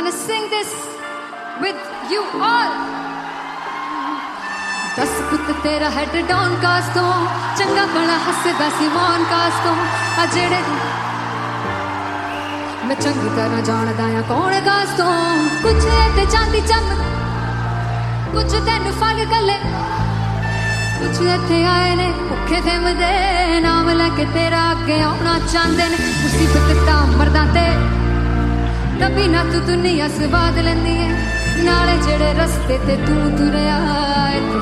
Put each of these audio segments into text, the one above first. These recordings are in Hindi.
gonna sing this with you all. दस पुत तेरा हेड डॉन कास तो चंगा बड़ा हसदा सिमोन कास तो आ जेड़े मैं चंगी तरह जानदा आ कौन कास तो कुछ ते चांदी चम कुछ तेन फल गले कुछ इत्थे आए ने भुखे थिमदे नाम लैके तेरा अगे आउणा चाहंदे ने मुसीबत तां मरदा ते तभी ना तू दुनिया स्वाद लैंदी है नाले जेड़े रस्ते ते तू तुरया इत्थे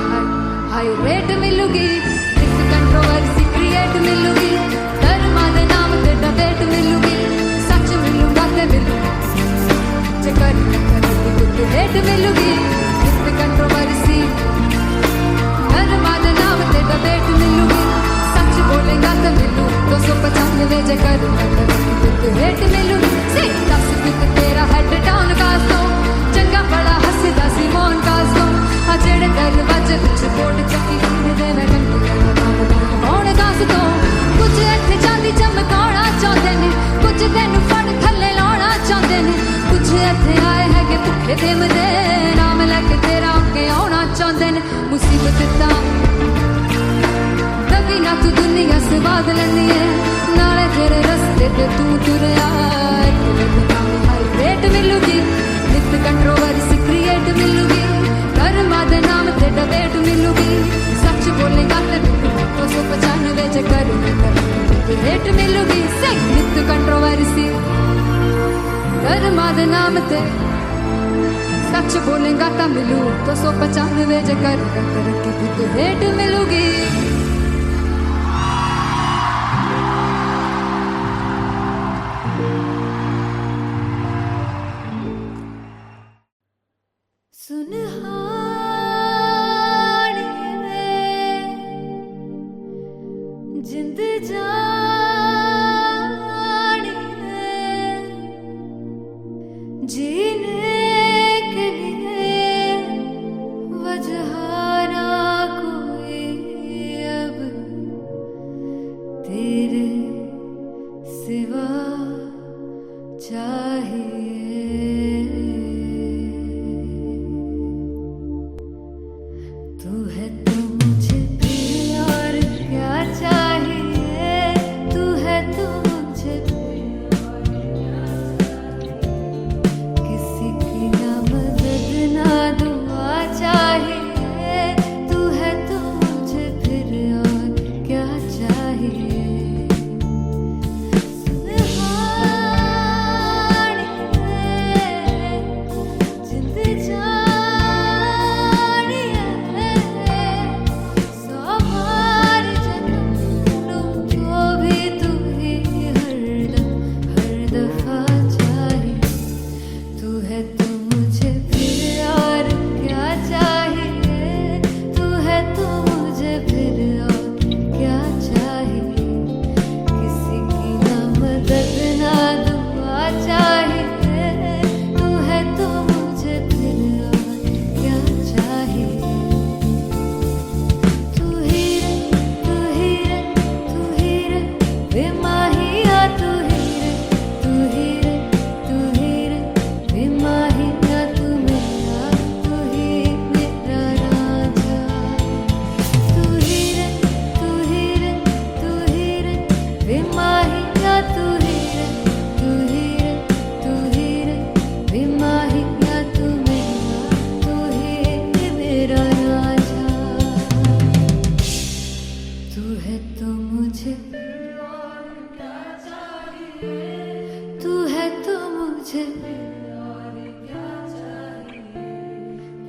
हाई रेट मिलूगी इस कंट्रोवर्सी क्रिएट मिलूगी धर्मा दे नाम ते डिबेट मिलूगी सच मिलूगा ते मिलूगा जे करी कुछ रेट मिलूगी इस कंट्रोवर्सी धर्मा दे नाम ते डिबेट मिलूगी सच बोलेगा तो मिलू 295 जे करी कुछ रेट मिलूगी से 10 पिक तेरा हेड डाउन कास दो चंगा बड़ा हसदा सिमोन कास दो आ जेड़े दरवाजे विच बोर्ड चक्की दे मैं कौन कास दो कुछ इत्थे चांदी चमकाना चाहते ने कुछ तेनू फड़ थल्ले लाना चाहते ने कुछ इत्थे आए है कि भुखे थिमदे नाम लैके तेरा अगे आउणा चाहते ने मुसीबत तां तभी ना तू दुनिया स्वाद लैंदी है नाले तेरे रस्ते ते तू तुरया हाई रेट मिलूगी नित कंट्रोवर्सी क्रिएट मिलूगी धर्मा दे नाम ते डिबेट मिलूगी सच बोलेगा ते 295 जे करी रेट मिलूगी से नित कंट्रोवर्सी धर्मा दे नाम ते सच बोलेगा ता मिलू 295 जे करी रेट मिलूगी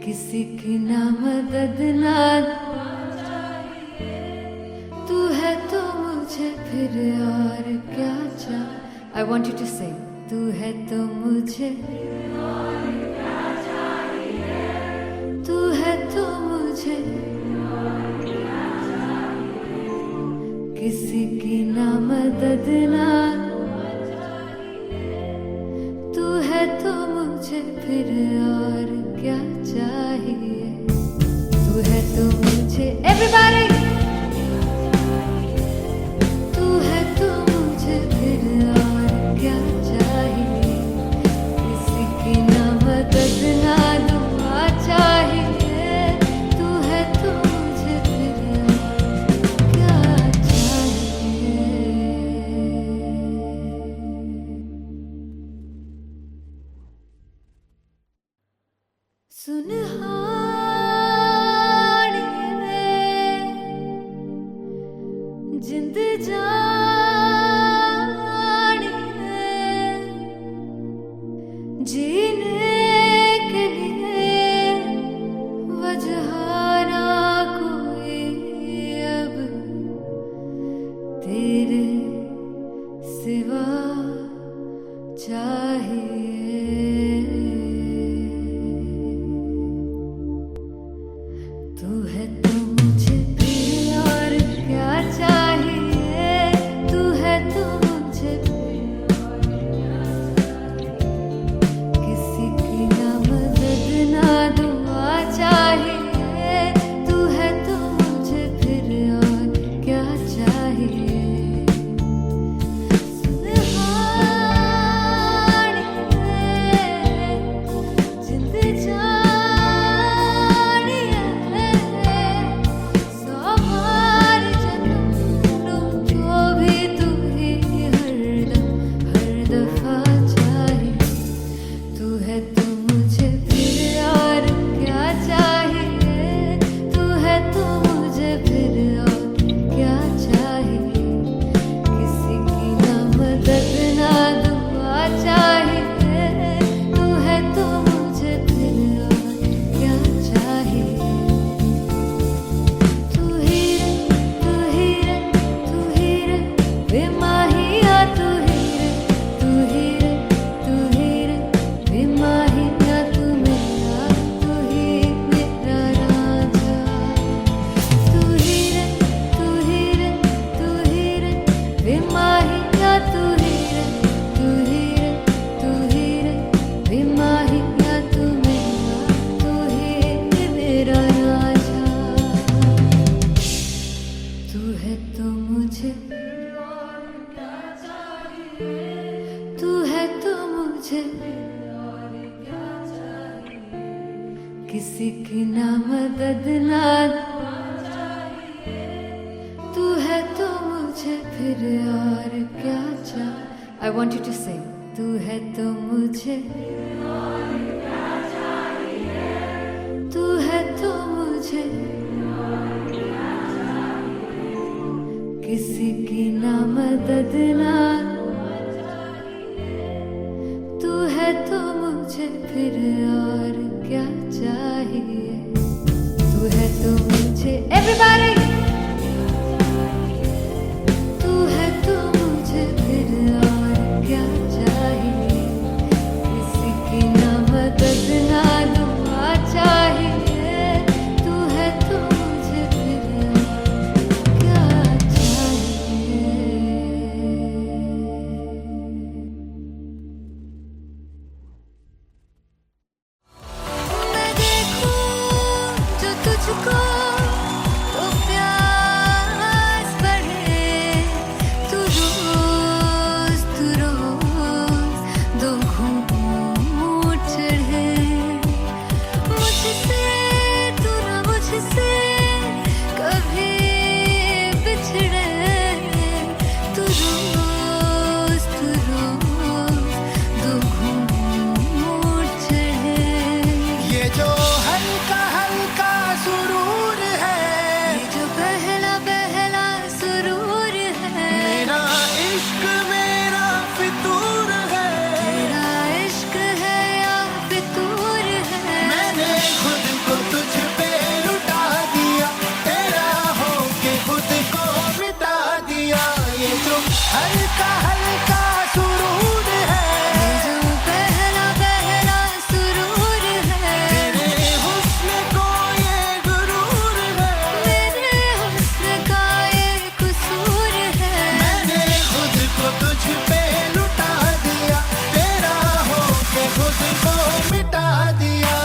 किसी की ना मदद ना तू है तो मुझे फिर और क्या चाहिए। I want you to sing तू है तो मुझे और क्या चाहिए, तू है तो मुझे और क्या चाहिए, किसी की ना मदद ना तू है तो मुझे फिर और क्या चाहिए, तू है तो मुझे everybody तू है तो मुझे फिर और क्या चाहिए, किसी की ना सुनहानिए जिंद जानिए जीने के लिए वजह ना कोई अब तेरे सिवा चाहिए। तू है तो मुझे फिर और क्या चाहिए, तू है तो मुझे फिर और क्या चाहिए। किसी की ना मदद ना दुआ चाहिए, तू है तो मुझे फिर और क्या चाहिए। किसी की ना मदद ना तू है तो मुझे फिर और क्या चाहिए। I want you to sing. तू है तो मुझे तू है तो मुझे किसी की ना मदद ना तू है तो मुझे फिर और क्या चाहिए। तू है तो मुझे everybody तू है तो मुझे फिर और क्या चाहिए। किसी की ना मदद ना दुआ चाहिए, तू है तो मुझे फिर और क्या चाहिए। तुझको तो प्यास बढ़े, तू रोज दो घूंट चढ़े। मुझसे तू ना मुझसे कभी बिछड़े, तू रोज दो घूंट चढ़े। ये जो हल्का हल्का सुरूर है, ये जो पहला पहला सुरूर है, मेरा इश्क मेरा फितूर है। तेरा इश्क है या फितूर है। मैंने खुद को तुझ पे लुटा दिया, तेरा होके खुद को मिटा दिया। ये जो हल्का हल्का सुरूर है, ये जो पहला पहला सुरूर है, तेरे हुस्न को ये गुरूर है। मेरे हुस्न का ये कसूर है। मैंने खुद को तुझ पे लुटा दिया, तेरा होके खुद को मिटा दिया।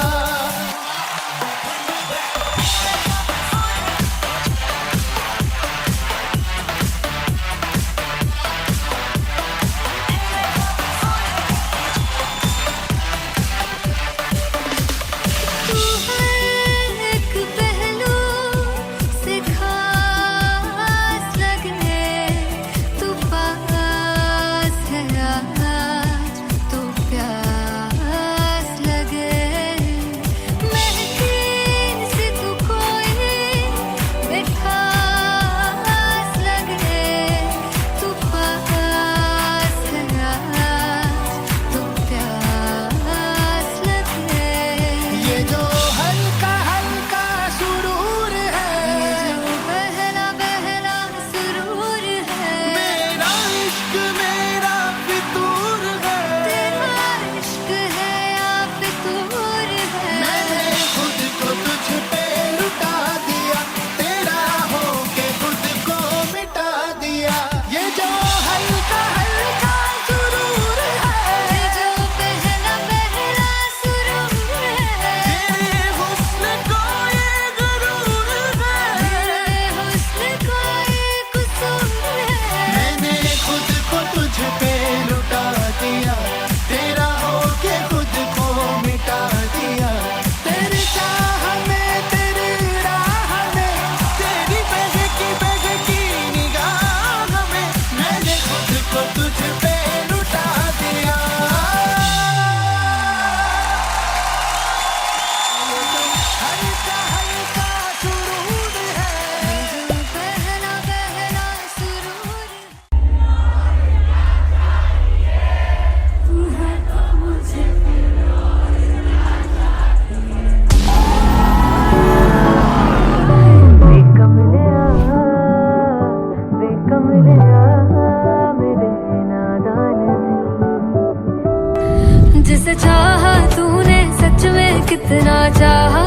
मुझसे चाहा तूने सच में कितना चाहा,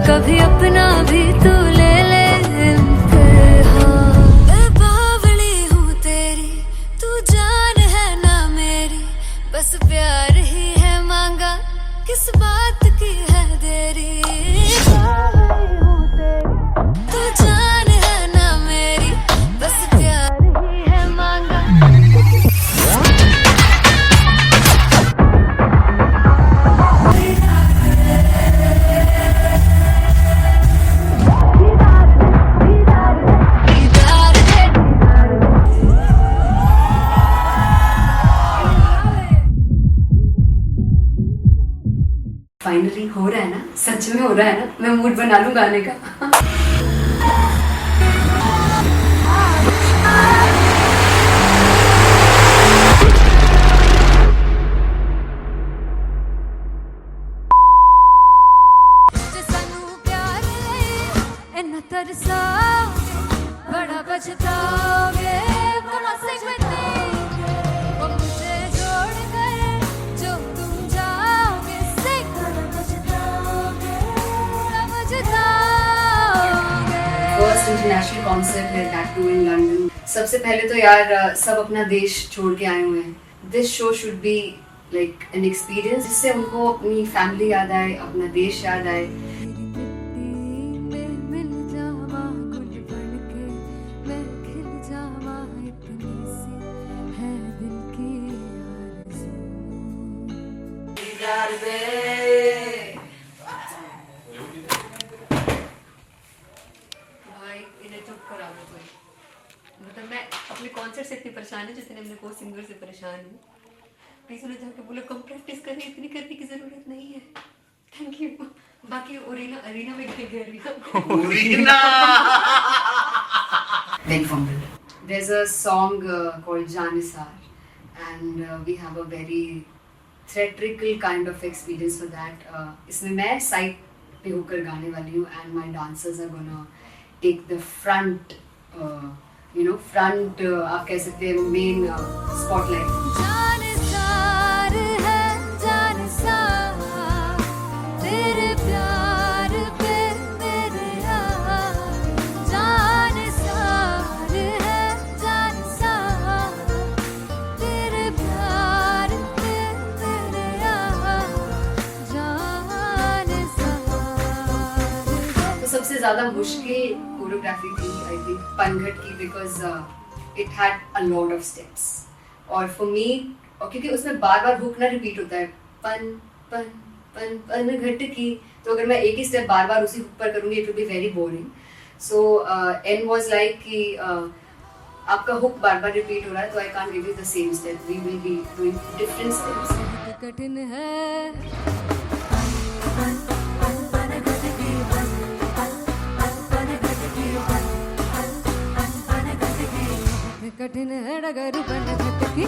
कभी अपना भी तू ले ले इम्तिहान। मैं बावली हूँ तेरी, तू जान है ना मेरी, बस प्यार ही है मांगा, किस बात की है देरी। बावली हूँ तेरी, तू जान है ना मेरी, बस प्यार ही है मांगा। फाइनली हो रहा है ना, सच में हो रहा है ना, मैं मूड बना लूं गाने का। तरसा बड़ा पछताओगे, वो मुझे जोड़ कर जो तुम जाओगे, फर्स्ट इंटरनेशनल कॉन्सर्ट है, दैट टू इन लंदन। सबसे पहले तो यार सब अपना देश छोड़ के आए हुए हैं। This show should be like an experience, जिससे उनको अपनी फैमिली याद आए, अपना देश याद आए। भाई इन्हें चुप करा दो कोई, मतलब मैं अपने कॉन्सर्ट से इतनी परेशान हूँ जितने मैं को सिंगर से परेशान हूँ। प्लीज उन्हें जाके बोलो कम प्रैक्टिस करनी, इतनी करने की जरूरत नहीं है। Thank you. बाकी अरीना में गए arena Then fumble. There's a song called Janisar, and we have a very theatrical kind of experience for that. इसमें मैं साइड पे होकर गाने वाली हूँ, and my dancers are gonna take the front, front आप कह सकते हैं main spotlight. जानिसार है जानिसार, तेरे प्यार पे मेरे यार, जानिसार है जानिसार, तेरे प्यार पे मेरे यार, जानिसार। तो सबसे ज़्यादा मुश्किल कोरियोग्राफी थी आई थिंक पनघट की, because it had a lot of steps, और फॉर मी, और क्योंकि उसमें बार बार हुक ना रिपीट होता है, पन पन पन पन घट की, तो अगर मैं एक ही स्टेप बार बार उसी हुक पर करूंगी it will be very boring. So an was like कि आपका हुक बार बार रिपीट हो रहा है, तो I can't give you the same step, we will be doing different steps. कठिन है कठिन है डगर बन घटकी,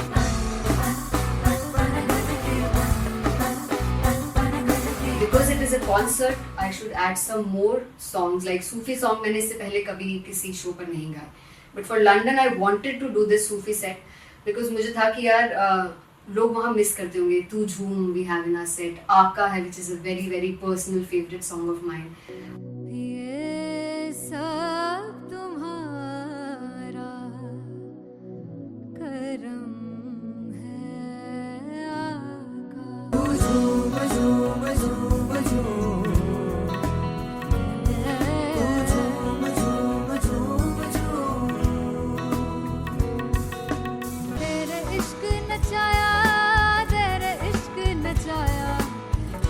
because it is a concert I should add some more songs, like Sufi song मैंने इससे पहले कभी किसी शो पर नहीं गाए, but for London I wanted to do this Sufi set because मुझे था कि यार लोग वहाँ मिस करते होंगे। तू झूम we have in our set, आका है which is a very very personal favorite song of mine. ये सब तुम्हारा करम है आका, झूम झूम झूम झूम, झूम झूम झूम झूम, तेरे इश्क नचाया, तेरे इश्क नचाया,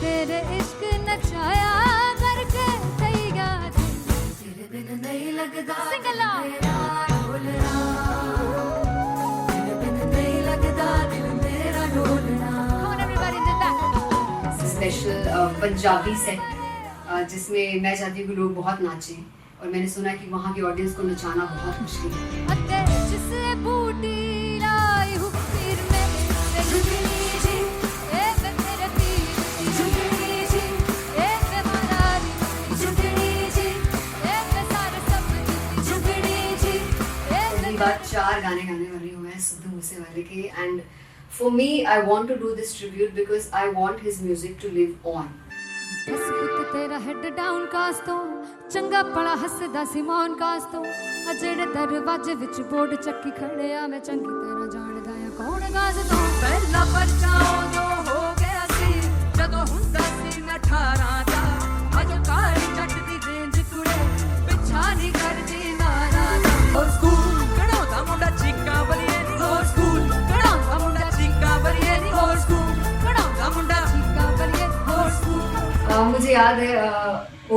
तेरे इश्क नचाया करके तैयार, तेरे बिन नहीं लगता सिंगला ढोलना, तेरे बिन नहीं लगता दिल मेरा ढोलना। Come on everybody, do that. Special Punjabi set जिसमें मैं चाहती हूँ कि लोग बहुत नाचें, और मैंने सुना कि वहाँ की ऑडियंस को नचाना बहुत मुश्किल है। जिससे बूटी लाई हूँ फिर मैं झुकनी जी, ए मैं मेरे पीर झुकनी जी, ए मैं मनाली झुकनी जी, ए मैं सारे सब झुकनी जी। पहली बार 4 गाने गाने वाली हूँ मैं सिद्धू मूसेवाले के, and For me, I want to do this tribute because I want his music to live on. ਬਸ ਪੁੱਤ ਤੇਰਾ ਹੈਡ ਡਾਊਨ ਕਾਸ ਤੋਂ ਚੰਗਾ ਪਲਾ ਹੱਸਦਾ ਸੀ ਮੌਨ ਕਾਸ ਤੋਂ ਆ ਜਿਹੜੇ ਦਰਵਾਜ਼ੇ ਵਿੱਚ ਬੋਰਡ ਚੱਕੀ ਖੜਿਆ ਮੈਂ ਚੰਗੀ ਤਰ੍ਹਾਂ ਜਾਣਦਾ ਆ ਕੌਣ ਗਾਜ਼ ਤੋਂ ਪਹਿਲਾ ਬੱਚਾ ਉਦੋਂ ਹੋ ਗਿਆ ਸੀ ਜਦੋਂ ਹੁੰਦਾ ਸੀ ਮੈਂ 18 ਦਾ ਅੱਜ ਕਾਲੀ ਜੱਟ ਦੀ ਰੇਂਜ ਕੁੜੇ ਪਿੱਛਾ ਨਹੀਂ ਕਰਦੀ ਨਾਰਾ ਦਾ ਹੋਰ ਸਕੂਲ ਕਢਾਉਂਦਾ ਮੁੰਡਾ ਚੀਕਾਂ ਬਲੀਏ ਨੀ ਹੋਰ ਸਕੂਲ ਕਢਾਉਂਦਾ ਮੁੰਡਾ ਚੀਕਾਂ ਬਲੀਏ ਨੀ ਹੋਰ ਸਕੂਲ ਕਢਾਉਂਦਾ ਮੁੰਡਾ ਚੀਕਾਂ ਬਲੀਏ ਹੋਰ ਸਕੂਲ मुझे याद है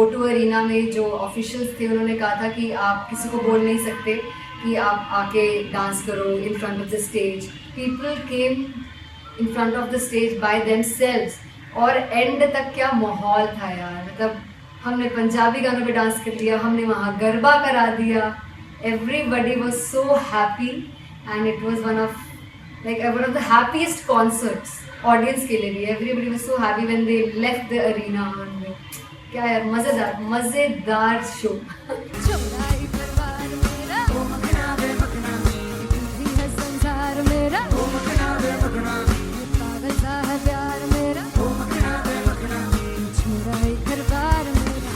O2 अरीना में जो ऑफिशियल्स थे उन्होंने कहा था कि आप किसी को बोल नहीं सकते कि आप आके डांस करो in front of the stage. People came in front of the stage by themselves और एंड तक क्या माहौल था यार. मतलब हमने पंजाबी गानों पे डांस कर लिया, हमने वहाँ गरबा करा दिया. Everybody was so happy and it was one of the happiest concerts audience के लिए भी. Everybody was so happy when they left the arena. क्या यार मजेदार शो. चौड़ाई परिवार मेरा ओ मखना वे मखना भी है संसार मेरा ओ मखना वे मखना पागल सा है प्यार मेरा ओ मखना वे मखना चौड़ाई परिवार मेरा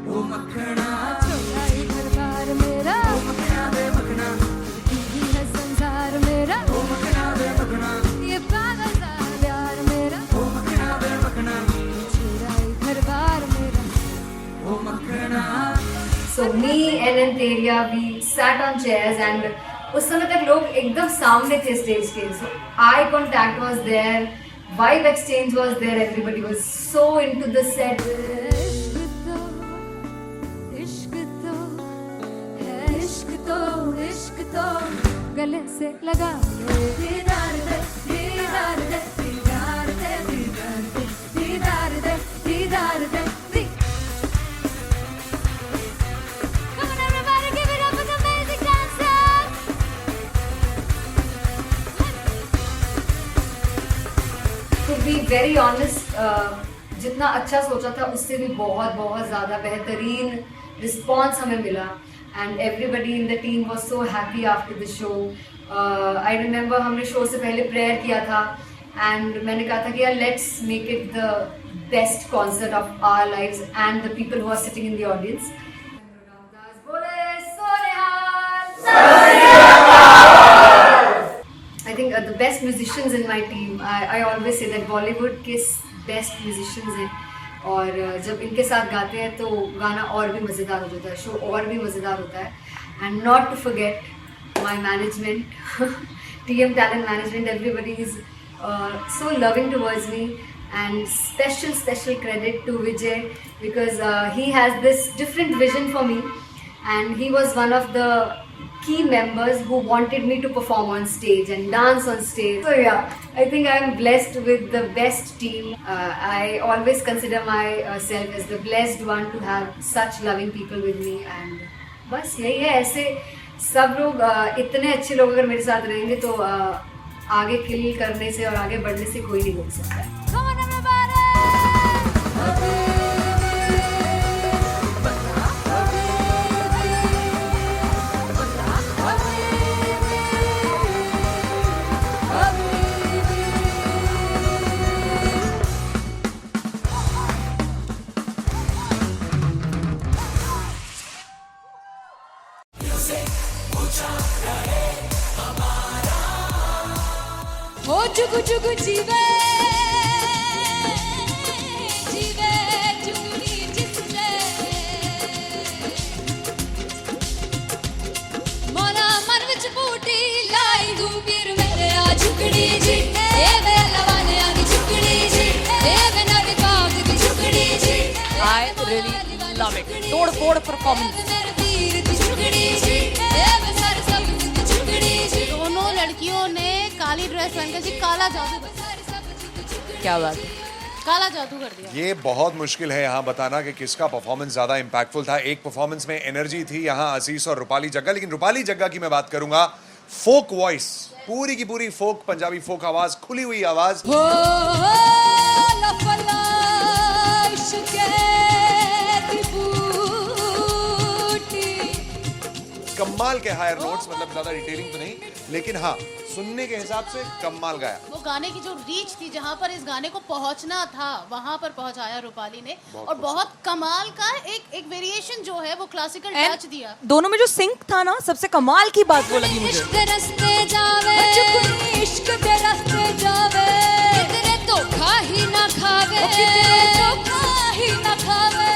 ओ मखना चौड़ाई परिवार मेरा ओ मखना वे मखना भी है संसार मेरा ओ मखना वे मखना ये पागल सा है प्यार मेरा ओ मखना वे मखना चौड़ाई परिवार मेरा ओ मखना So me and Anteria, we sat on chairs and उस समय तक लोग एकदम सामने थे स्टेज के. So eye contact was there, vibe exchange was there, everybody was so into the set. इश्क तो है इश्क तो इश्क तो गले से लगा ले दीदार दे दीदार दे दीदार दे दीदार दे दीदार दे दीदार दे दी. Come on everybody, give it up for the amazing dancers. To be very honest, जितना अच्छा सोचा था उससे भी बहुत ज़्यादा बेहतरीन रिस्पॉन्स हमें मिला. And everybody in the team was so happy after the show. I remember हमने शो से पहले प्रेयर किया था एंड मैंने कहा था कि यार let's make it the best concert of our lives and the people who are sitting in the audience. I think the best musicians in my team. I always say that Bollywood के best musicians हैं और जब इनके साथ गाते हैं तो गाना और भी मज़ेदार हो जाता है, शो और भी मज़ेदार होता है. And not to forget my management, TM Talent Management. Everybody is so loving towards me, and special credit to Vijay because he has this different vision for me, and he was one of the key members who wanted me to perform on stage and dance on stage. So yeah, I think I'm blessed with the best team. I always consider myself as the blessed one to have such loving people with me. And बस यही है. ऐसे सब लोग इतने अच्छे लोग अगर मेरे साथ रहेंगे तो आगे किल करने से और आगे बढ़ने से कोई नहीं रोक सकता है. Come on everybody. ओ जुगु जुगु जीवे जीवे जुगनी जिससे मोला मन विच बूटी लाई दूबीर मेरे आ झुकड़ी जी ए वे लवाने आ दी झुकड़ी जी ए वे नदी बाग दी झुकड़ी जी. I really love it. तोड़ फोड़ परफॉर्मेंस. मेरे वीर दी झुकड़ी जी ए वे सर सब दी झुकड़ी जी. दोनों लड़कियों ने काली ड्रेस पहनकर जी काला जादू क्या बात है. काला जादू कर दिया. ये बहुत मुश्किल है यहाँ बताना कि किसका परफॉर्मेंस ज़्यादा इम्पैक्टफुल था. एक परफॉर्मेंस में एनर्जी थी यहाँ असीस और रूपाली जग्गा, लेकिन रूपाली जग्गा की मैं बात करूंगा. फोक वॉइस, पूरी की पूरी फोक, पंजाबी फोक आवाज़, खुली हुई आवाज़. हो लफला इश्क़ दी बूटी कमाल के हायर नोट्स, मतलब ज्यादा डिटेलिंग तो नहीं, लेकिन हाँ सुनने के हिसाब से कमाल गाया। वो गाने की जो रीच थी, जहाँ पर इस गाने को पहुंचना था वहां पर पहुंचाया रूपाली ने, और बहुत कमाल का एक वेरिएशन जो है वो क्लासिकल टच दिया। दोनों में जो सिंक था ना, सबसे कमाल की बात वो लगी मुझे। इश्क दे रस्ते जावे, इश्क दे रस्ते जावे, कितने धोखा ही ना खावे, कितने धोखा ही ना खावे।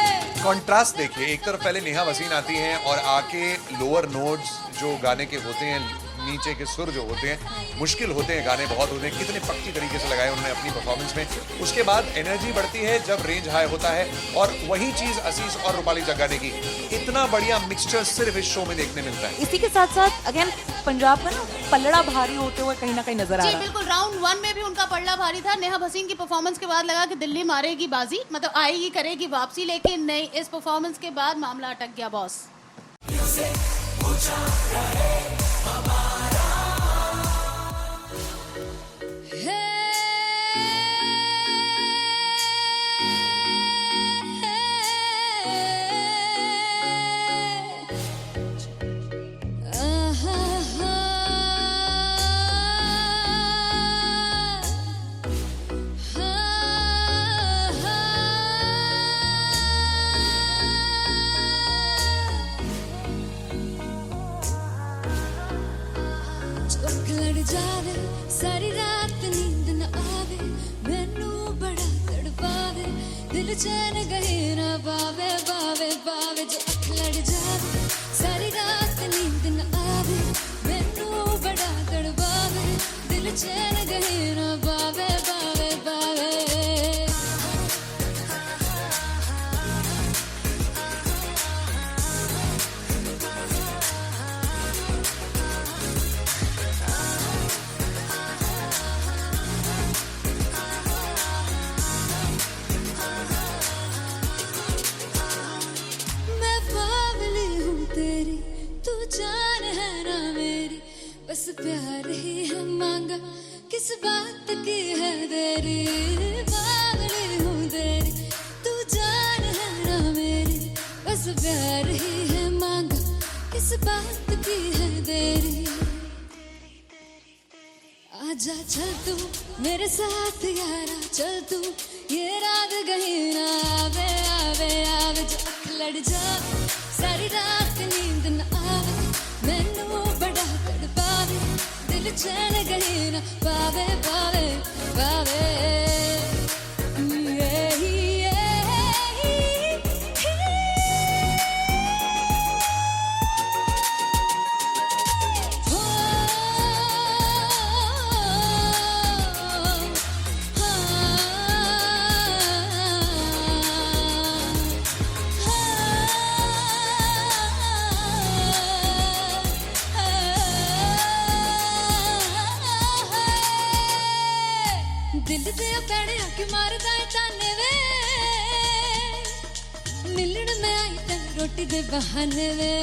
कॉन्ट्रास्ट देखिए, एक तरफ पहले नेहा वसीम आती हैं और आके लोअर नोट्स जो गाने के होते हैं, नीचे के सुर जो होते हैं, मुश्किल होते हैं, गाने बहुत होते हैं, कितने पक्की तरीके से लगाए उन्होंने अपनी परफॉर्मेंस में। उसके बाद एनर्जी बढ़ती है जब रेंज हाई होता है, और वही चीज असीस और रूपाली जग्गा ने की। इतना बढ़िया मिक्सचर सिर्फ इस शो में देखने मिलता है। इसी के साथ साथ अगेन पंजाब का ना पलड़ा भारी होते हुए कहीं ना कहीं नजर आ जी रहा है। बिल्कुल, राउंड 1 में भी उनका पल्ला भारी था। नेहा भसीन की परफॉर्मेंस के बाद लगा कि दिल्ली मारेगी बाजी, मतलब आएगी, करेगी वापसी, लेकिन नहीं, इस परफॉर्मेंस के बाद मामला अटक गया बॉस। लड़ जावे सारी रात नींद न आवे, मैनू बड़ा तड़पावे, दिल चैन गहे ना पावे, पावे पावे। जो अख लड़ जावे सारी रात नींद न आवे, मैनू बड़ा तड़पावे, दिल चैन गहे ना पावे, पावे पावे। जान है ना मेरी, बस प्यार ही है मांगा, किस बात की है देरी, पागली हूँ तेरी, तू जान है ना मेरी, बस प्यार ही है मांगा, किस बात की है देरी। आजा चल तू मेरे साथ यारा, चल तू ये रात कहीं ना आवे, आवे आवे। जो अख लड़ जावे सारी रात नींद न आवे, मैनू बड़ा तड़पावे, दिल चैन कहीं ना पावे, पावे पावे। दिल दे पैड़े आके मारदा है ताने वे, मिलन में आई तन रोटी दे बहाने वे,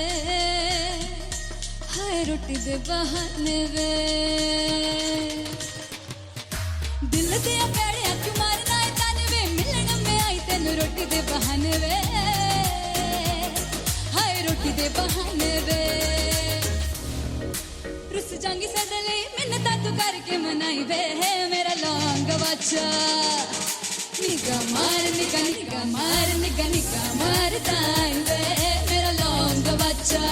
हाय रोटी दे बहाने वे। दिल दे पैड़े आके मारदा है ताने वे, मिलन में आई तन रोटी दे बहाने वे, हाय रोटी दे बहाने वे। रुस जांगी सदले मिन्नता तू करके मनाई वे, मेरा लौंग बच्चा निगा मार, निगा निगा मार, निगा निगा मार दाई वे, मेरा लौंग बच्चा।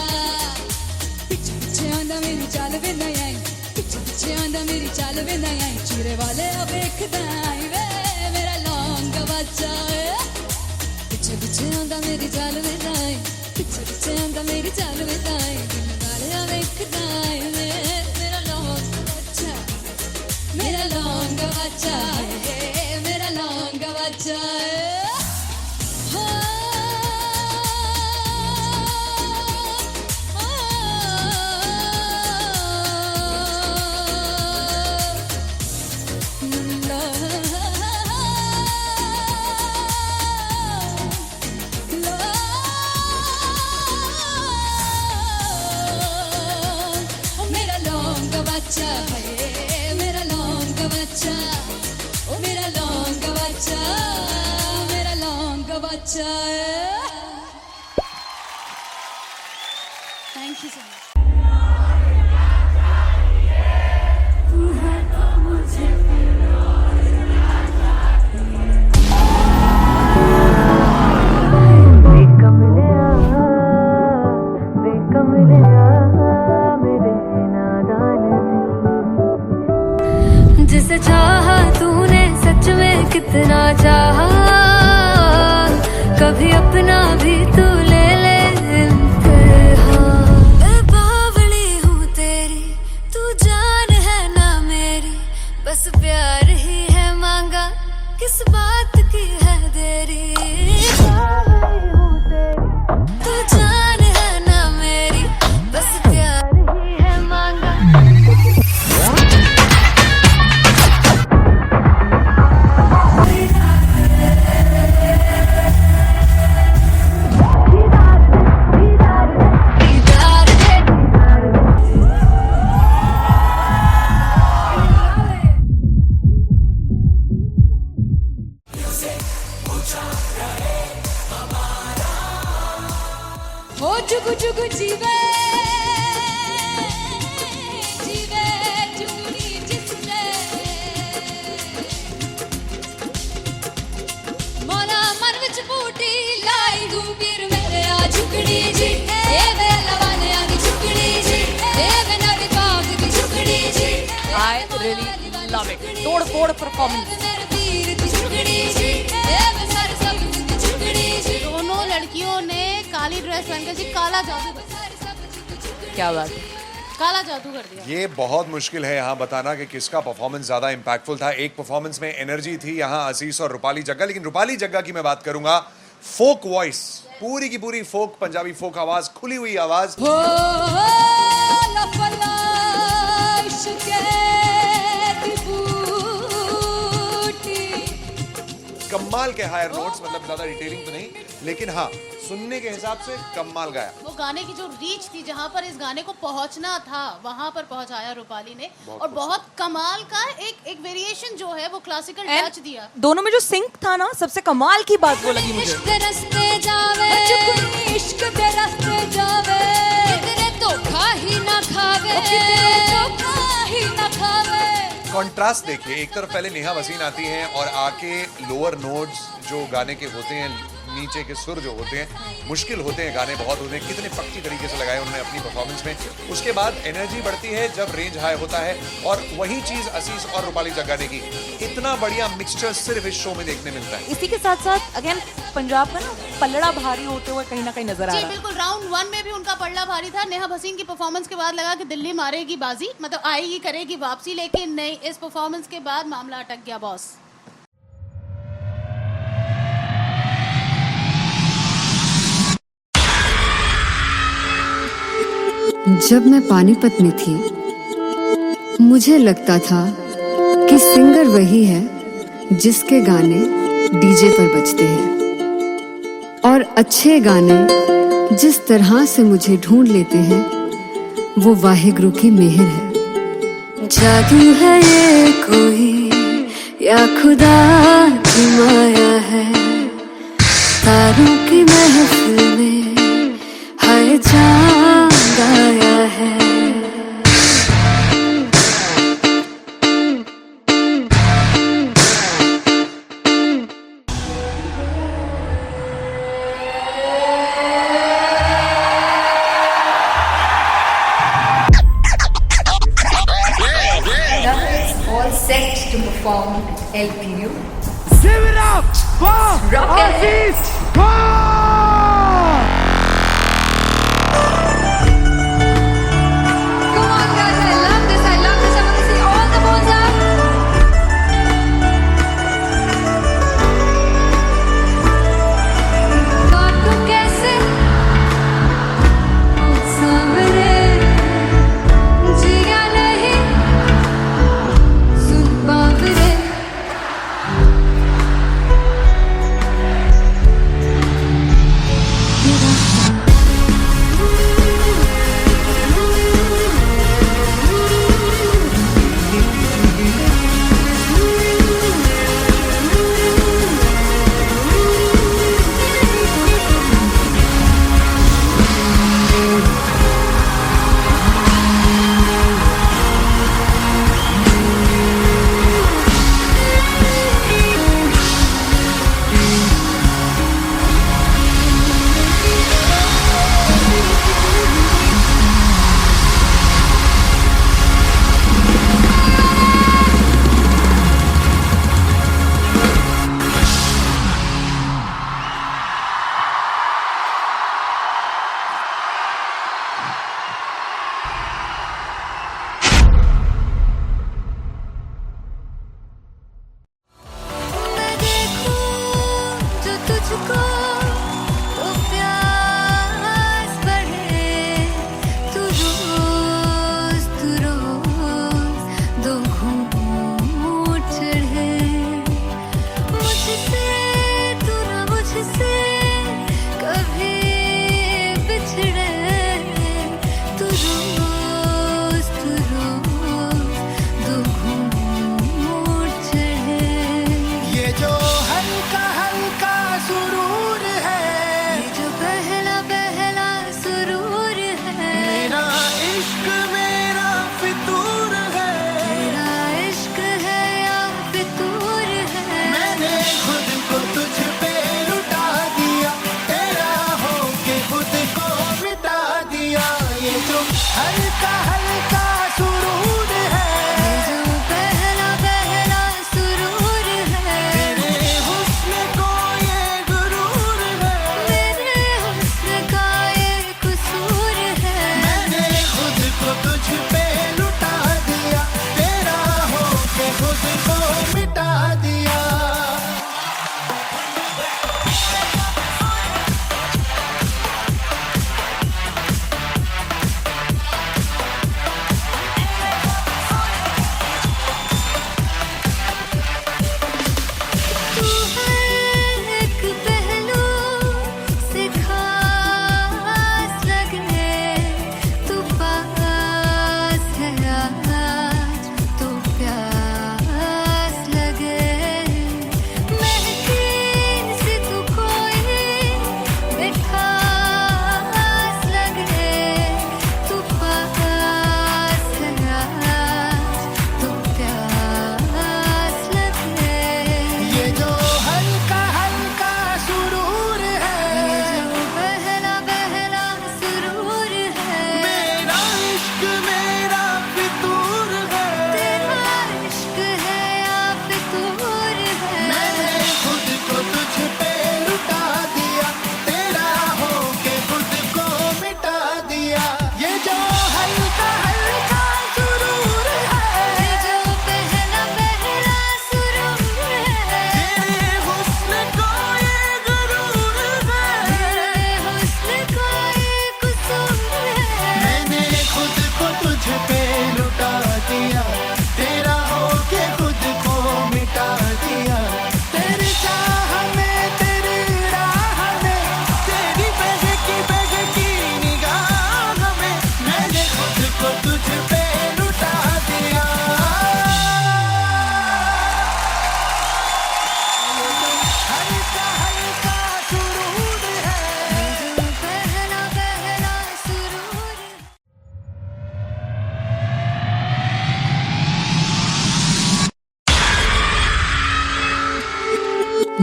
पीछे पीछे आंदा मेरी चाल वे ना आई, पीछे पीछे आंदा मेरी चाल वे ना आई, चूरे वाले वेख दाई वे, मेरा लौंग बच्चा। पीछे पीछे आंदा मेरी चाल वे ना आई, पीछे पीछे आंदा मेरी चाल वे ना आई, दिल वाले वेख दाई वे, मेरा लौंग बच्चा, मेरा लौंग बच्चा है, मेरा लौंग बच्चा है। मेरा लौंग बच्चा है, मेरा लौंग बच्चा, ओ मेरा लौंग बच्चा, मेरा लौंग बच्चा। Thank you so much. मुझसे चाहा तूने सच में कितना चाहा, कभी अपना भी तू ले ले इम्तिहान। मैं बावली हूँ तेरी, तू जान है ना मेरी, बस प्यार ही है मांगा, किस बात की है देरी। बावली हूँ तेरी, तू जान है ना मेरी, बस प्यार ही है मांगा। हो जुगु जुगु जीवे जीवे जुगनी जिसने, मौला मन विच बूटी लाई गुबीर मेरे आ झुकड़ी जी, ए वे लवाने आ दी झुकड़ी जी, ए वे नवी बाग दी झुकड़ी जी। I really love it. तोड़ फोड़ परफॉर्मेंस। मेरे वीर दी झुकड़ी जी, ए वे सर सब दी झुकड़ी जी। दोनों लड़कियों ने काली ड्रेस पहनकर जी काला जादू कर दिया। क्या बात है। काला जादू कर दिया। ये बहुत मुश्किल है यहाँ बताना कि किसका परफॉर्मेंस ज्यादा इंपैक्टफुल था। एक परफॉर्मेंस में एनर्जी थी यहाँ असीस और रूपाली जग्गा, लेकिन रूपाली जग्गा की मैं बात करूंगा, फोक वॉइस, पूरी की पूरी फोक, पंजाबी फोक आवाज, खुली हुई आवाज। हो लफला इश्क़े दी बूटी। कमाल के हायर नोट्स, मतलब ज्यादा डिटेलिंग तो नहीं, लेकिन हाँ सुनने के हिसाब से कमाल गाया। वो गाने की जो रीच थी, जहाँ पर इस गाने को पहुंचना था वहां पर पहुंचाया रूपाली ने, और बहुत कमाल का एक वेरिएशन जो है वो क्लासिकल टच दिया। दोनों में जो सिंक था ना, सबसे कमाल की बात वो लगी मुझे। इश्क दे रस्ते जावे, इश्क दे रस्ते जावे, कितने धोखा ही ना खावे, कितने धोखा ही ना खावे। कॉन्ट्रास्ट देखिए, एक तरफ पहले नेहा वसीन आती हैं और आके लोअर नोट्स जो गाने के होते हैं, नीचे के सुर जो होते हैं, मुश्किल होते हैं, गाने बहुत होते हैं, कितने पक्की तरीके से लगाए उन्होंने अपनी परफॉर्मेंस में। उसके बाद एनर्जी बढ़ती है जब रेंज हाई होता है, और वही चीज असीस और रूपाली जग्गा ने की। इतना बढ़िया मिक्सचर सिर्फ इस शो में देखने मिलता है। इसी के साथ साथ अगेन पंजाब का ना पलड़ा भारी होते हुए कहीं ना कहीं नजर आ जी रहा है। बिल्कुल, राउंड 1 में भी उनका पलड़ा भारी था। नेहा भसीन की परफॉर्मेंस के बाद लगा कि दिल्ली मारेगी बाजी, मतलब आएगी, करेगी वापसी, लेकिन नहीं, इस परफॉर्मेंस के बाद मामला अटक गया बॉस। जब मैं पानीपत में थी, मुझे लगता था कि सिंगर वही है जिसके गाने डीजे पर बजते हैं, और अच्छे गाने जिस तरह से मुझे ढूंढ लेते हैं, वो वाहिगुरु की मेहर है। जादू है ये कोई या खुदा की माया है, तारों की महफिल में हाय चांद आया है। All set to perform LPU. Give it up for Aziz Khan! Come on guys, I love this, I love this. I want to see all the balls up. काटूं कैसे सांवरे, जिया नहीं सुन बावरे।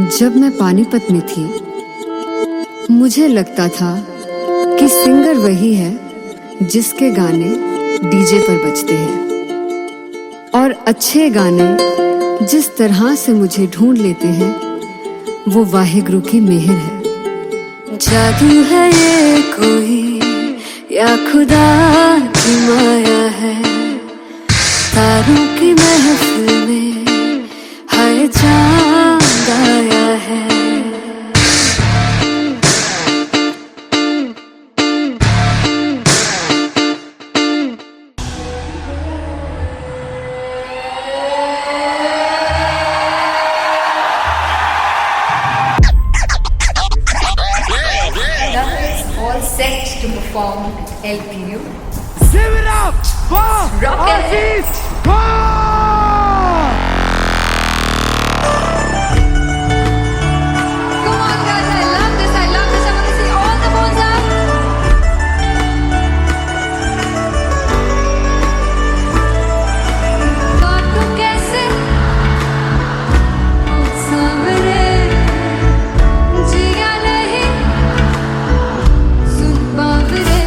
जब मैं पानीपत में थी मुझे लगता था कि सिंगर वही है जिसके गाने डीजे पर बजते हैं, और अच्छे गाने जिस तरह से मुझे ढूंढ लेते हैं वो वाहिगुरु की मेहर है। जादू है ये कोई या खुदा की माया है, तारों की महफिल में हाय चांद आया है। All set to perform LPU. Give it up for Rock and Aziz Khan! Come on, guys, I love this. I love this. I want to see all the balls up. काटू कैसे सामने जिया नहीं सुन बाबरे।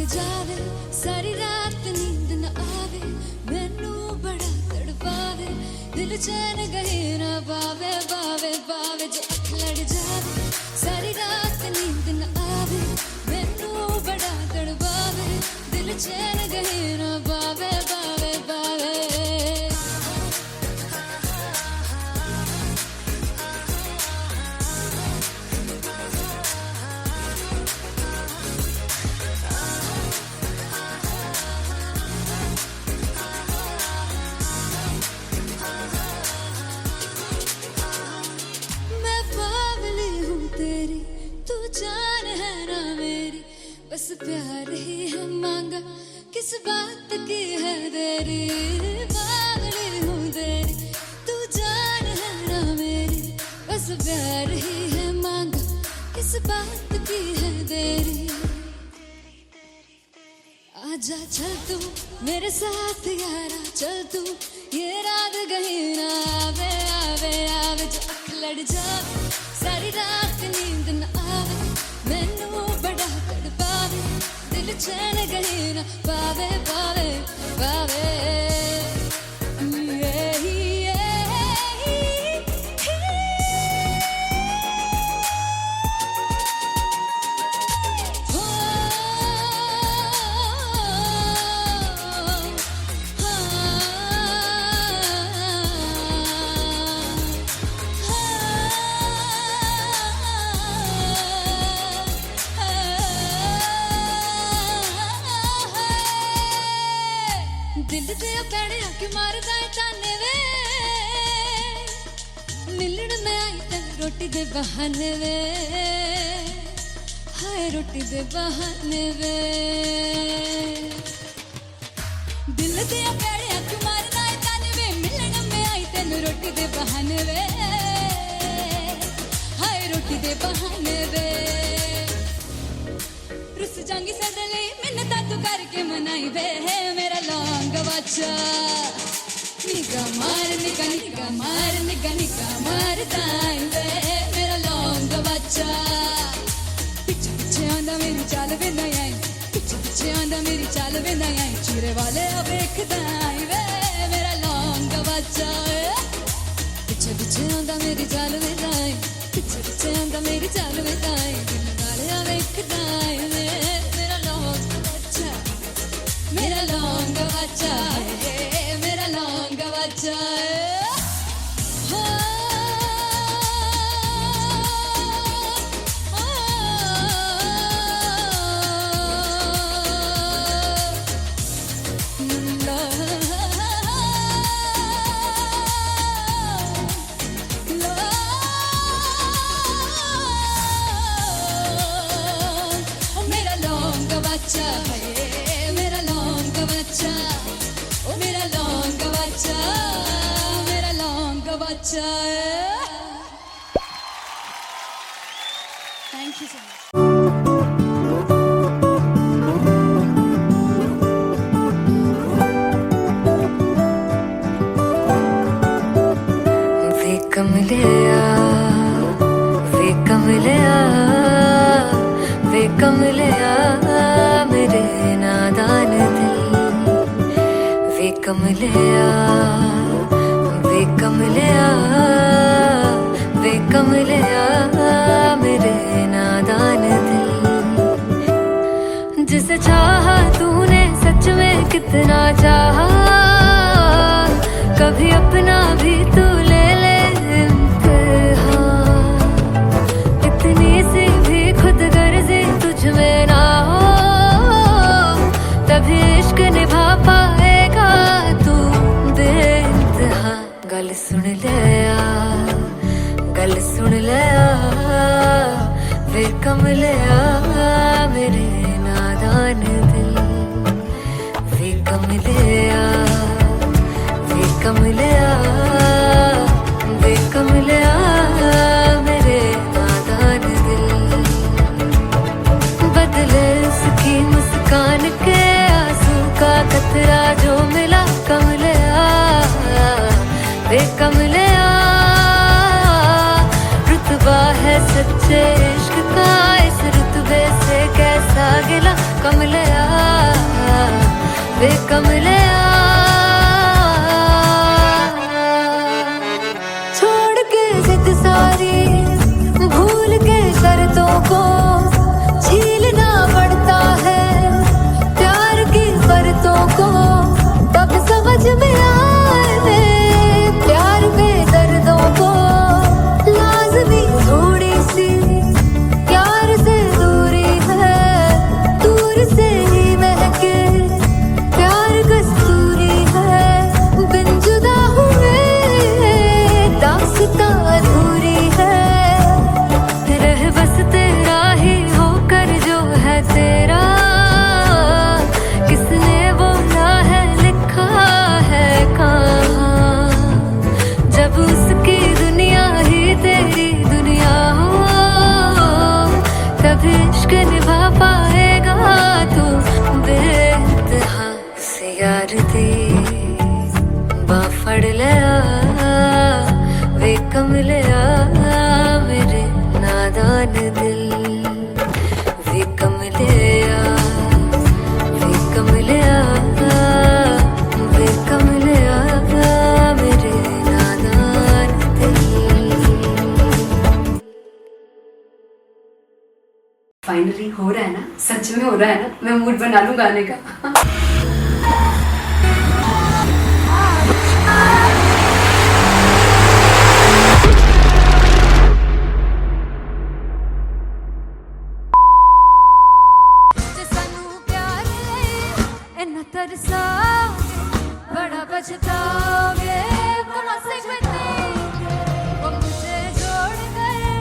जावे सारी रात नींद न आवे, मैनू बड़ा तड़पावे, दिल चैन गहे ना पावे पावे पावे। जो अख लड़ जावे सारी रात नींद न आवे, मैनू बड़ा तड़पावे, दिल चैन गहे ना पावे पावे पावे। जान है ना मेरी, बस प्यार ही है मांगा, किस बात की है देरी। बावली हूँ तेरी, तू जान है ना मेरी, बस प्यार ही है मांगा, किस बात की है देरी। आजा चल तू मेरे साथ यारा, चल तू ये रात गही ना आवे आवे आवे। जो अख लड़ जावे सारी रात नींद न आवे, मैनू बड़ा तड़पावे, दिल चैन गही ना पावे पावे पावे। दिल दे पैड़े आके मारदा है ताने वे, मिलन में आई तन रोटी दे बहाने वे, हाय रोटी दे बहाने वे। दिल दे पैड़े आके मारदा है ताने बिने बहाने वे रुस जांगी सदले मिन्नता तू करके मनाई वे है मेरा लौंग बच्चा निगा मार दाई वे मेरा लौंग बच्चा पिछे पिछे आंदा मेरी चाल वे नहीं आई पिछे पिछे आंदा मेरी चाल वे नहीं आई चूरे वाले अब एक दाई वे मेरा लौंग बच्चा पिछे पिछे आंदा मेरी चाल वे नहीं पिछे पिछे आंदा मेरी चाल वे नहीं चूरे वाले अब एक दाई वे मेरा लौंग बच्चा मेरा लौंग बच्चा मेरा लौंग बच्चा मेरा लौंग बच्चा है मेरा लौंग बच्चा ओ मेरा लौंग बच्चा मेरा लौंग बच्चा थैंक यू सो मच वे कमलिया वे कमलिया वे कमलिया मेरे नादान दिल वे कमलिया वे कमलिया वे कमलिया मेरे नादान दिल जिसे चाहा तूने सच में कितना चाहा कभी अपना भी तू ले ले इम्तिहान इतनी सी भी खुद गर्जी तुझ में ना हो तभी इश्क निभा पाएगा तू बेइंतहा गल सुन ले वे कमलिया मेरे नादान दिल वे कमलिया वे कमलिया वे कमलिया मेरे नादान दिल बदले उसकी मुस्कान के आंसू का कतरा जो मिला कमलिया वे कमलिया रुतबा है सच्चे इश्क का इस रुतबे से कैसा गिला कमलिया वे कमलिया छोड़ के जिद सारी भूल के शर्तों को झीलना पड़ता है प्यार की शर्तों को तब समझ में आए प्यार में दर्दों को लाजमी थोड़ी सी प्यार से दूरी है दूर से ही महके प्यार कस्तूरी है बिन जुदा हुए दास्तां अधूरी है रह बस तेरा ही होकर जो है तेरा किसने बोला है लिखा है कहाँ जब उसकी दुनिया ही तेरी दुनिया हो तभी इश्क निभा पाएगा तू बेइंतहा से यार दी बांह फड़ लिया वे कमलिया मेरे नादान दिल वे कमलिया वे कमलिया वे कमलिया मेरे नादान दिल फाइनली हो रहा है ना सच में हो रहा है ना मैं मूड बना लूं गाने का जे सानू प्यार ले इन्ना तरसाओगे बड़ा पछताओगे बड़ा से वो मुझे छोड़ गए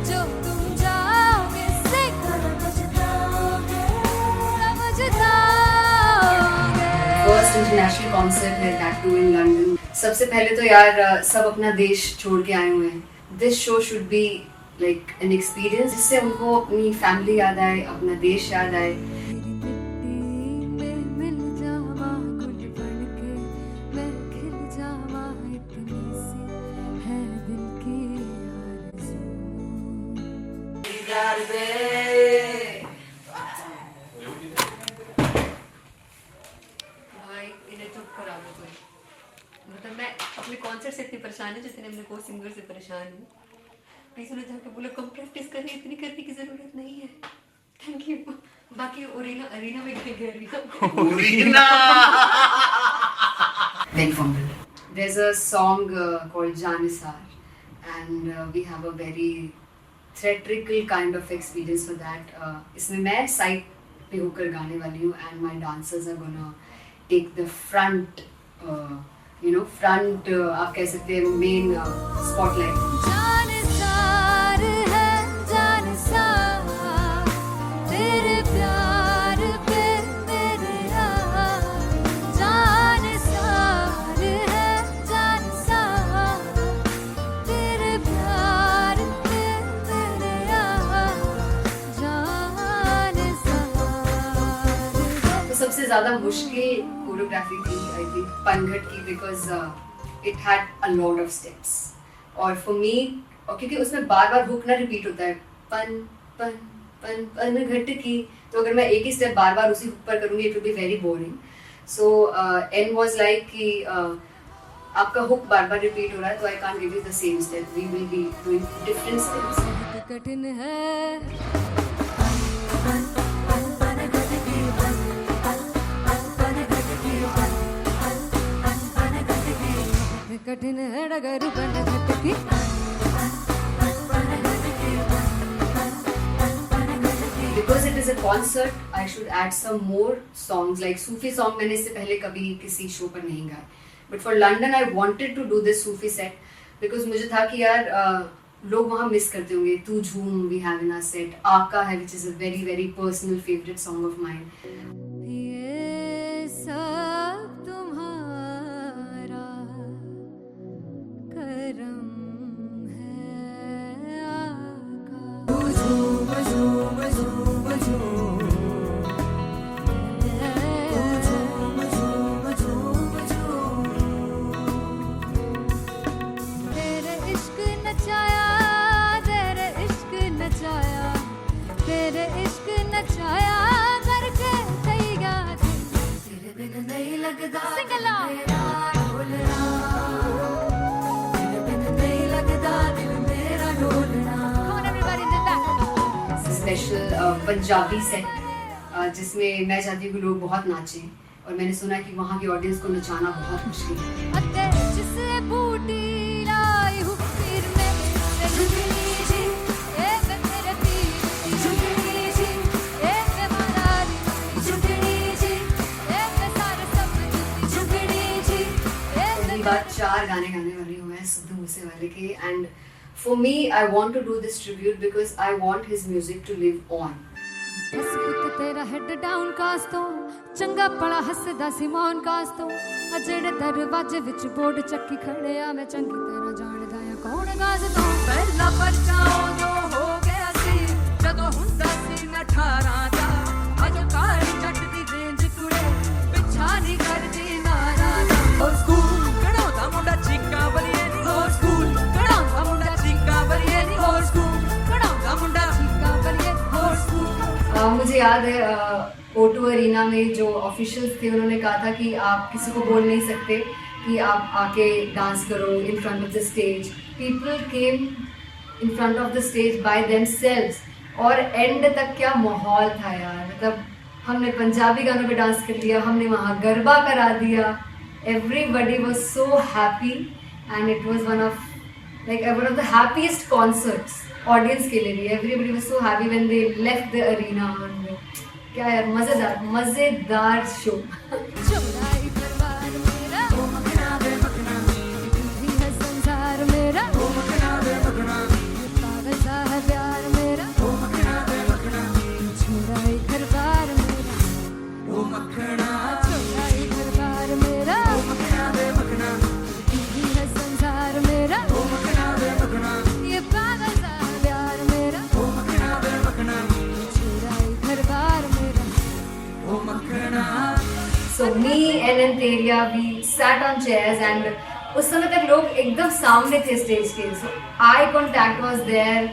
जो तुम जाओगे से बड़ा पछताओगे फर्स्ट इंटरनेशनल कॉन्सर्ट है दैट टू इन लंदन सबसे पहले तो यार सब अपना देश छोड़ के आए हुए हैं this show should be like an experience जिससे उनको अपनी फैमिली याद आए, अपना देश याद आए। मिल जावा गुल बनके मैं खिल जावा इतनी सी है दिल की आरज़ू। भाई इन्हें चुप करा दो कोई। मतलब मैं अपने कॉन्सर्ट से इतनी परेशान हूँ जितने अपने को सिंगर से परेशान हूँ। प्लीज उन्हें जाके बोलो कम प्रैक्टिस करें, इतनी करने की जरूरत नहीं है। Thank you. बाकी अरीना में गए arena Big fumble. There's a song called Janisar, and we have a very theatrical kind of experience for that. इसमें मैं side पे होकर गाने वाली हूँ, and my dancers are gonna take the front, front आप कह सकते हैं main spotlight. जानसार है जानसार तेरे प्यार पे मेरे यार। जानसार है जानसार तेरे प्यार पे मेरे यार। जानसार तो सबसे ज़्यादा मुश्किल कोरियोग्राफी थी आई थिंक पनघट की, because it had a lot of steps. और फॉर मी, और क्योंकि उसमें बार बार हुक ना रिपीट होता है, पन पन पन पन घट की, तो अगर मैं एक ही स्टेप बार बार उसी हुक पर करूँगी it will be very boring. So an was like कि आपका हुक बार बार रिपीट हो रहा है, तो I can't give you the same step, we will be doing different steps. कठिन है कठिन है डगर पनघट की। Because it is a concert, I should add some more songs. Like Sufi song मैंने इससे पहले कभी किसी शो पर नहीं गाए. But for London, I wanted to do this Sufi set because मुझे था कि यार लोग वहाँ मिस करते होंगे. तू झूम we have in our set. आका है which is a very very personal favorite song of mine. ये सब तुम्हारा करम है आका। तू झूम झूम झूम झूम झूम झूम झूम झूम तेरे इश्क नचाया तेरे इश्क नचाया तेरे इश्क नचाया करके तैयार तेरे बिन नहीं लगता सिंगला ढोलना तेरे बिन नहीं लगता दिल मेरा ढोलना। Come on everybody did that. Special Punjabi set जिसमें मैं चाहती हूँ कि लोग बहुत नाचें, और मैंने सुना है कि वहाँ की ऑडियंस को नचाना बहुत मुश्किल है. अते जिसे बूटी लाई हूँ पीर में झुकनी जी ए वे मेरे पीर झुकनी जी ए वे मरारी झुकनी जी ए वे सारे सब झुकनी जी ए पहली बार 4 गाने गाने वाली हूँ मैं सिद्धू मूसेवाले के, and for me I want to do this tribute because I want his music to live on. बस पुत तेरा हेड डाउन कास तो चंगा पड़ा हसदा सिमोन कास तो अजड़े दरवाजे विच बोर्ड चक्की खड़े आ मैं चंगी तरह जानदा आ कौन गाज तो ਪਹਿਲਾ ਪਰਚਾ ਉਦੋਂ ਹੋ ਗਿਆ ਸੀ ਜਦੋਂ ਹੁੰਦਾ ਸੀ ਮੈਂ 18 ਦਾ ਅੱਜ ਕਾਲੀ ਜੱਟ ਦੀ ਰੇਂਜ ਕੁੜੇ ਪਿੱਛਾ ਨਹੀਂ ਕਰਦੀ ਨਾਰਾ ਦਾ ਹੋਰ ਸਕੂਲ ਕਢਾਉਂਦਾ ਮੁੰਡਾ ਚੀਕਾਂ ਬਲੀਏ ਨੀ ਹੋਰ ਸਕੂਲ ਕਢਾਉਂਦਾ ਮੁੰਡਾ ਚੀਕਾਂ ਬਲੀਏ ਨੀ ਹੋਰ ਸਕੂਲ ਕਢਾਉਂਦਾ ਮੁੰਡਾ ਚੀਕਾਂ ਬਲੀਏ ਹੋਰ ਸਕੂਲ मुझे याद है O2 अरीना में जो ऑफिशियल्स थे उन्होंने कहा था कि आप किसी को बोल नहीं सकते कि आप आके डांस करो in front of the stage. People came in front of the stage by themselves, और एंड तक क्या माहौल था यार. मतलब हमने पंजाबी गानों पे डांस कर लिया, हमने वहाँ गरबा करा दिया. Everybody was so happy and it was one of the happiest concerts audience के लिए भी. Everybody was so happy when they left the arena. क्या यार मजेदार शो. चौराई परवार मेरा ओ मखना वे मखना भी है संसार मेरा ओ मखना वे मखना पागल सा है प्यार मेरा ओ मखना वे मखना चौराई परवार मेरा ओ मखना चौराई परवार मेरा ओ मखना वे मखना भी है संसार मेरा ओ मखना वे मखना ये पागल सा है प्यार So me and Anteria, we sat on chairs and उस समय तक लोग एकदम सामने थे स्टेज के. So eye contact was there,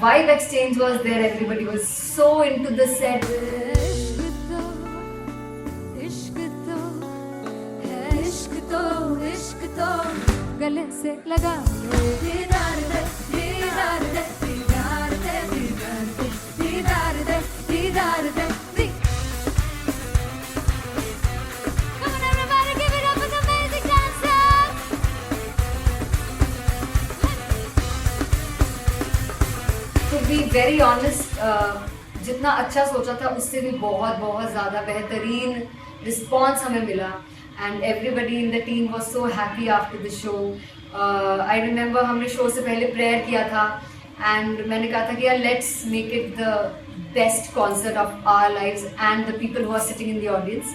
vibe exchange was there, everybody was so into the set. इश्क तो है, इश्क तो गले से लगा लो. दीदार दे, दीदार दे, दीदार दे, दीदार दे, दीदार दे, दीदार दे. Come on everybody, give it up for the amazing dancers. To be very honest, जितना अच्छा सोचा था उससे भी बहुत बहुत ज़्यादा बेहतरीन रिस्पॉन्स हमें मिला. And everybody in the team was so happy after the show. I remember हमने शो से पहले प्रेयर किया था and मैंने कहा था कि यार let's make it the best concert of our lives and the people who are sitting in the audience.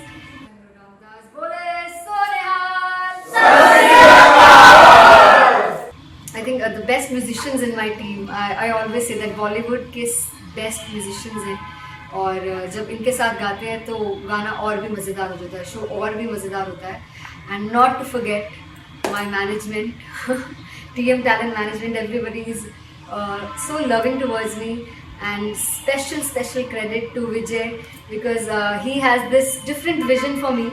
I think the best musicians in my team. I always say that Bollywood के best musicians हैं और जब इनके साथ गाते हैं तो गाना और भी मज़ेदार हो जाता है, शो और भी मज़ेदार होता है. And not to forget my management, TM Talent Management, everybody is so loving towards me, and special credit to Vijay because he has this different vision for me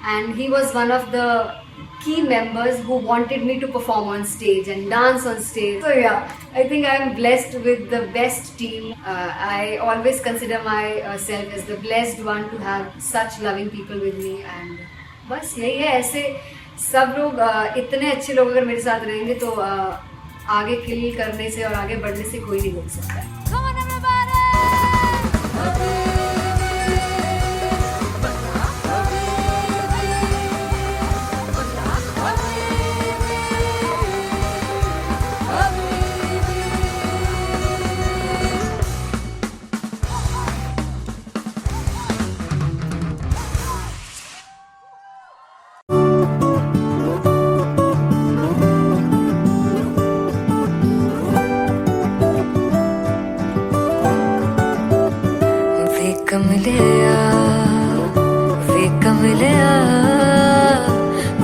and he was one of the key members who wanted me to perform on stage and dance on stage. So yeah, I think I am blessed with the best team. I always consider myself as the blessed one to have such loving people with me and बस यही है. ऐसे सब लोग इतने अच्छे लोग अगर मेरे साथ रहेंगे तो आगे किल करने से और आगे बढ़ने से कोई नहीं रोक सकता है. Come on everybody.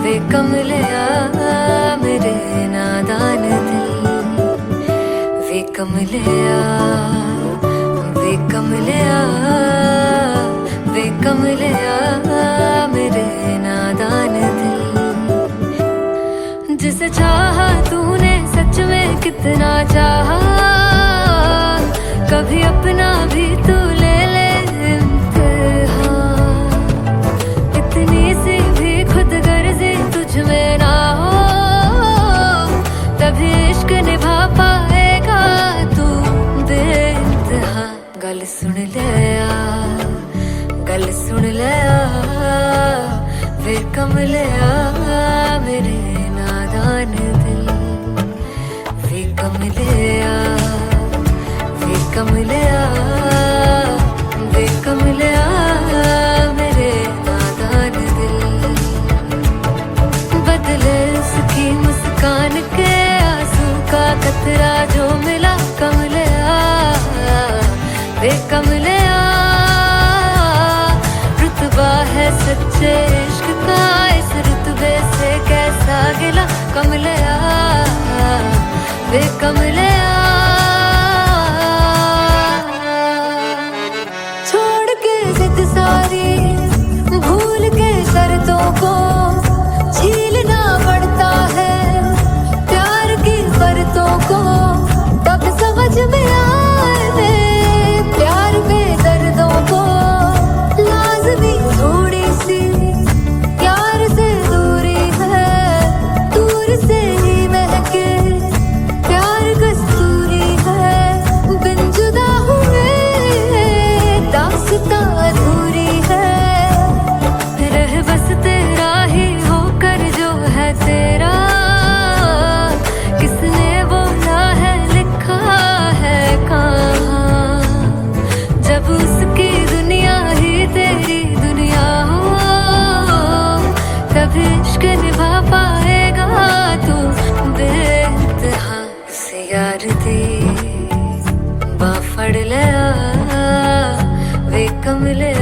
वे कमलिया मेरे नादान दिल. वे कमलिया, वे कमलिया, वे कमलिया मेरे नादान दिल. जिसे चाहा तूने सच में कितना चाहा, कभी अपना भी तू ले ले इम्तिहान. इतनी सी भी खुद गर्जी तुझ में ना हो, तभी इश्क निभा पाएगा तू बेइंतहा. गल सुन लिया, गल सुन लिया, वे कमलिया मेरे नादान दिल. वे कमलिया, वे कमलिया, वे कमलिया मेरे नादान दिल. बदले उसकी मुस्कान के आंसू का कतरा जो मिला कमलिया. वे कमलिया, रुतबा है सच्चे इश्क का, इस रुतबे से कैसा गिला कमलिया. वे कमलिया, छोड़ के जिद सारी, भूल के शर्तों को, छीलना पड़ता है प्यार की शर्तों को. तब समझ में आए प्यार में दर्दों को, लाज़मी थोड़ी सी प्यार से दूरी है, दूर से ही महके प्यार कस्तूरी है. बिन जुदा हुए दास्तां अधूरी है, रह बस तेरा ही होकर जो है तेरा. किसने बोला है लिखा है कहाँ, जब उसकी दुनिया ही तेरी दुनिया हो, तब इश्क निभा पाएगा तू बेइंतहा. से यार दी बाफड़ लिया, वे कमले